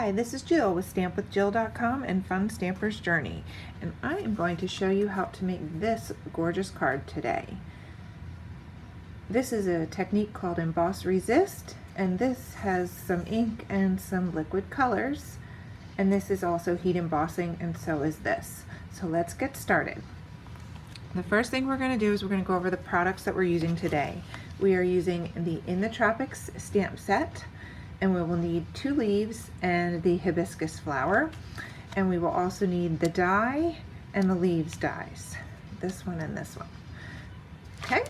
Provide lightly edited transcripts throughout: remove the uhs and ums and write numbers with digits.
Hi, this is Jill with StampWithJill.com and Fun Stamper's Journey, and I am going to show you how to make this gorgeous card today. This is a technique called Emboss Resist, and this has some ink and some liquid colors, and this is also heat embossing, and so is this. So let's get started. The first thing we're going to do is we're going to go over the products that we're using today. We are using the In the Tropics stamp set, and we will need 2 leaves and the hibiscus flower, and we will also need the die and the leaves dies, this one and this one. Okay,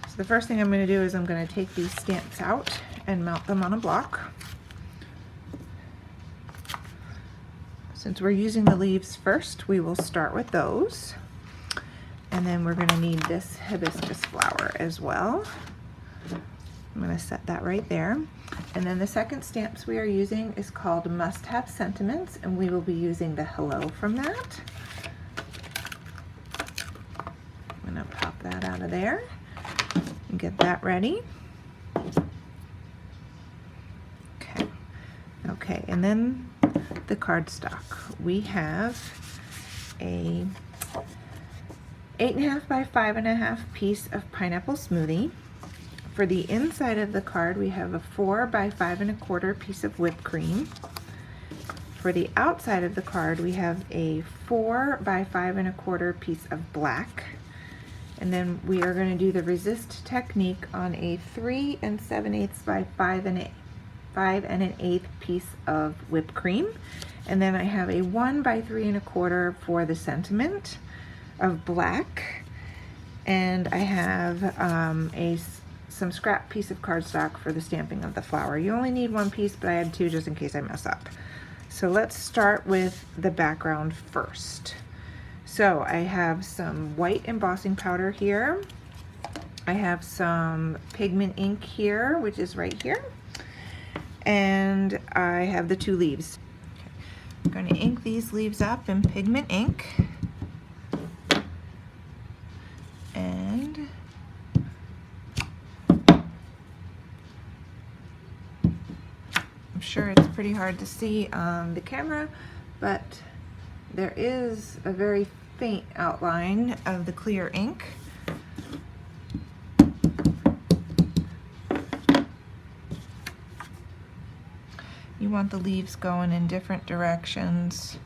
so the first thing I'm going to do is I'm going to take these stamps out and mount them on a block. Since we're using the leaves first, we will start with those, and then we're going to need this hibiscus flower as well. I'm going to set that right there. And then the second stamps we are using is called Must Have Sentiments, and we will be using the hello from that. I'm going to pop that out of there and get that ready. Okay, and then the cardstock. We have a 8.5 by 5.5 piece of pineapple smoothie. For the inside of the card, we have a 4 by 5 1/4 piece of whipped cream. For the outside of the card, we have a 4 by 5 1/4 piece of black. And then we are going to do the resist technique on a 3 7/8 by 5 1/8 piece of whipped cream. And then I have a 1 by 3 1/4 for the sentiment of black. And I have some scrap piece of cardstock for the stamping of the flower. You only need 1 piece, but I had 2 just in case I mess up. So let's start with the background first. So I have some white embossing powder here. I have some pigment ink here, which is right here. And I have the 2 leaves. Okay. I'm going to ink these leaves up in pigment ink. And I'm sure it's pretty hard to see on the camera, but there is a very faint outline of the clear ink. You want the leaves going in different directions,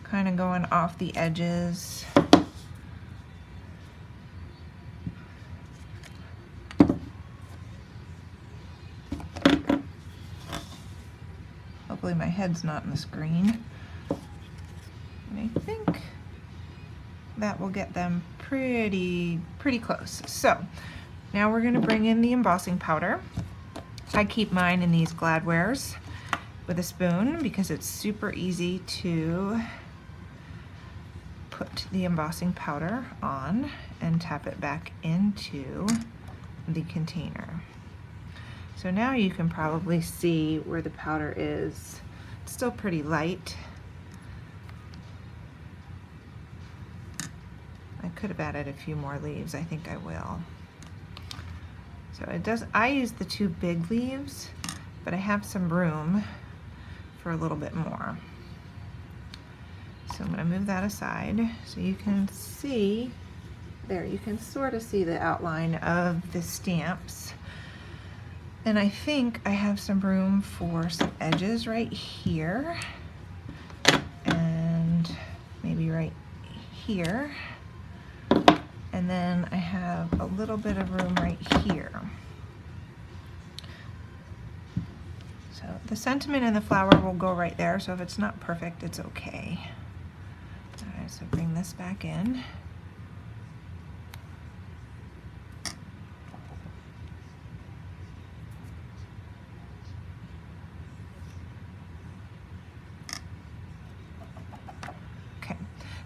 kind of going off the edges. Hopefully my head's not in the screen. And I think that will get them pretty close. So now we're going to bring in the embossing powder. I keep mine in these Gladwares with a spoon because it's super easy to put the embossing powder on and tap it back into the container. So now you can probably see where the powder is. It's still pretty light. I could have added a few more leaves. I think I will. So it does. I use the 2 big leaves, but I have some room for a little bit more. So I'm going to move that aside so you can see there. You can sort of see the outline of the stamps. And I think I have some room for some edges right here and maybe right here. And then I have a little bit of room right here. So the sentiment and the flower will go right there, so if it's not perfect, it's okay. All right, so bring this back in.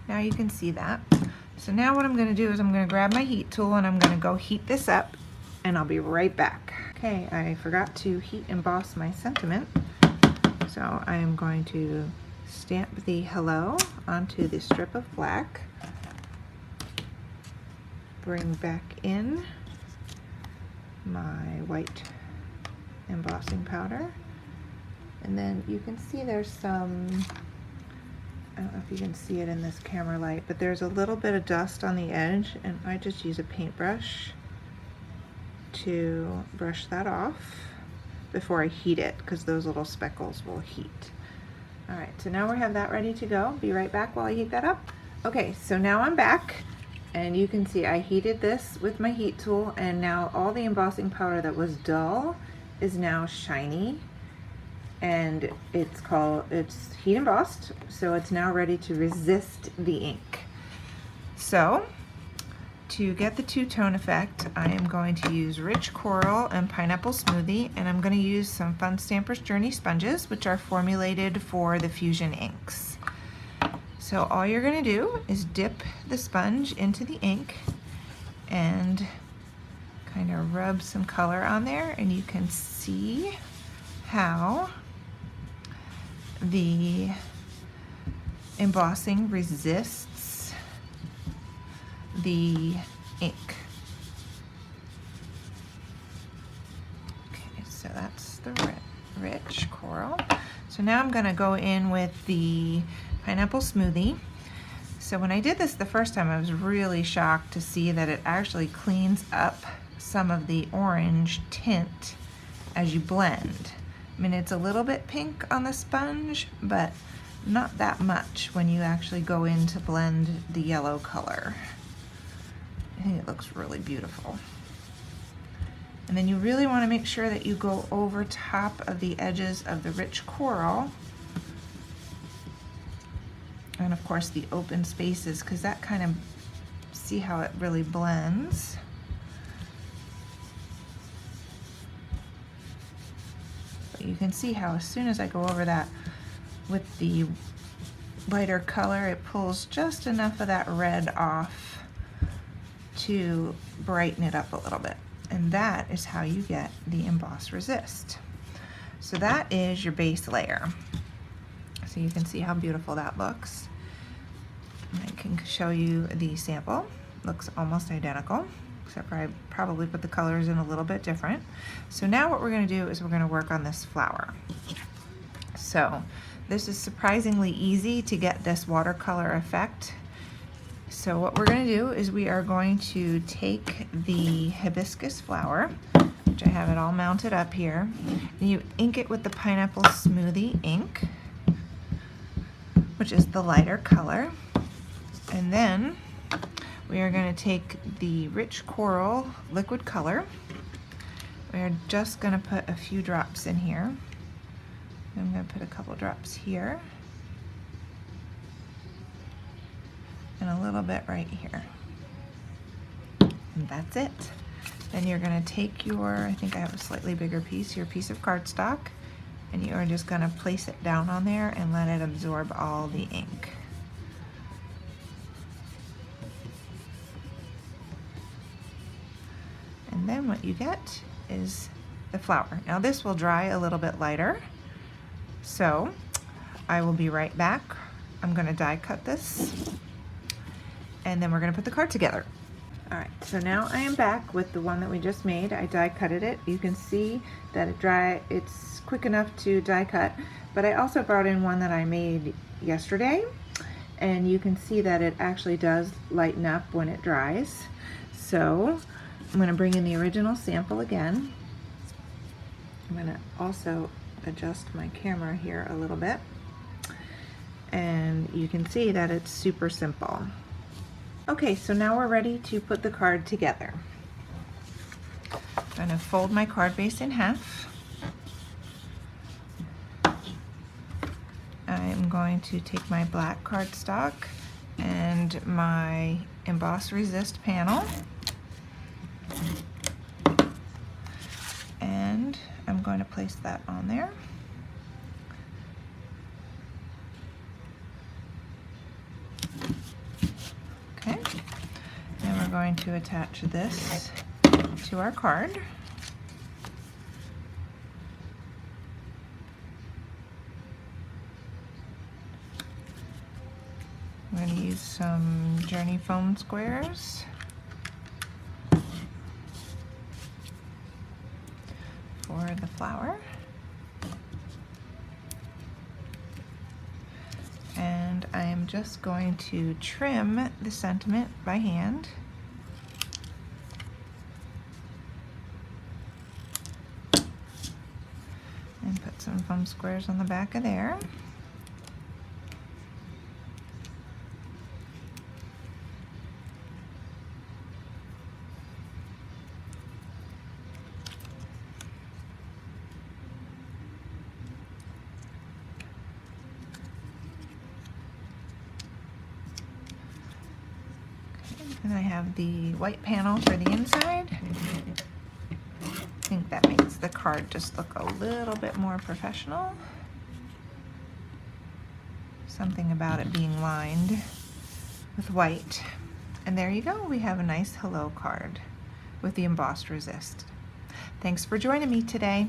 Now you can see that. So now what I'm going to do is I'm going to grab my heat tool and I'm going to go heat this up, and I'll be right back. Okay, I forgot to heat emboss my sentiment, so I am going to stamp the hello onto the strip of black, bring back in my white embossing powder, And then you can see there's some, I don't know if you can see it in this camera light, but there's a little bit of dust on the edge, and I just use a paintbrush to brush that off before I heat it, because those little speckles will heat. All right, so now we have that ready to go. Be right back while I heat that up. Okay, so now I'm back, and you can see I heated this with my heat tool, and now all the embossing powder that was dull is now shiny, and it's heat embossed, so it's now ready to resist the ink. So to get the two-tone effect, I am going to use Rich Coral and Pineapple Smoothie, and I'm going to use some Fun Stampers Journey sponges, which are formulated for the fusion inks. So all you're going to do is dip the sponge into the ink and kind of rub some color on there, and you can see how the embossing resists the ink. Okay, so that's the Rich Coral. So now I'm going to go in with the Pineapple Smoothie. So when I did this the first time, I was really shocked to see that it actually cleans up some of the orange tint as you blend. I mean, it's a little bit pink on the sponge, but not that much when you actually go in to blend the yellow color. I think it looks really beautiful. And then you really want to make sure that you go over top of the edges of the Rich Coral, and of course the open spaces, because that kind of, see how it really blends. But you can see how as soon as I go over that with the lighter color, it pulls just enough of that red off to brighten it up a little bit. And that is how you get the Emboss Resist. So that is your base layer. So you can see how beautiful that looks. And I can show you the sample. Looks almost identical, except for I probably put the colors in a little bit different. So now what we're going to do is we're going to work on this flower. So this is surprisingly easy to get this watercolor effect. So what we're going to do is we are going to take the hibiscus flower, which I have it all mounted up here, and you ink it with the Pineapple Smoothie ink, which is the lighter color. And then we are going to take the Rich Coral liquid color. We are just going to put a few drops in here. I'm going to put a couple drops here, and a little bit right here. And that's it. Then you're going to take your, I think I have a slightly bigger piece, your piece of cardstock, and you are just going to place it down on there and let it absorb all the ink. And then what you get is the flower. Now this will dry a little bit lighter, so I will be right back. I'm going to die cut this, and then we're going to put the card together. All right, so now I am back with the one that we just made. I die cutted it. You can see that it's quick enough to die cut, but I also brought in one that I made yesterday, and you can see that it actually does lighten up when it dries. So I'm going to bring in the original sample again. I'm going to also adjust my camera here a little bit, and you can see that it's super simple. Okay, so now we're ready to put the card together. I'm going to fold my card base in half. I'm going to take my black cardstock and my Emboss Resist panel, and I'm going to place that on there. Okay, and we're going to attach this to our card. I'm going to use some Journey foam squares for the flower. and I am just going to trim the sentiment by hand. And put some foam squares on the back of there. And I have the white panel for the inside. I think that makes the card just look a little bit more professional. Something about it being lined with white. And there you go, we have a nice hello card with the embossed resist. Thanks for joining me today.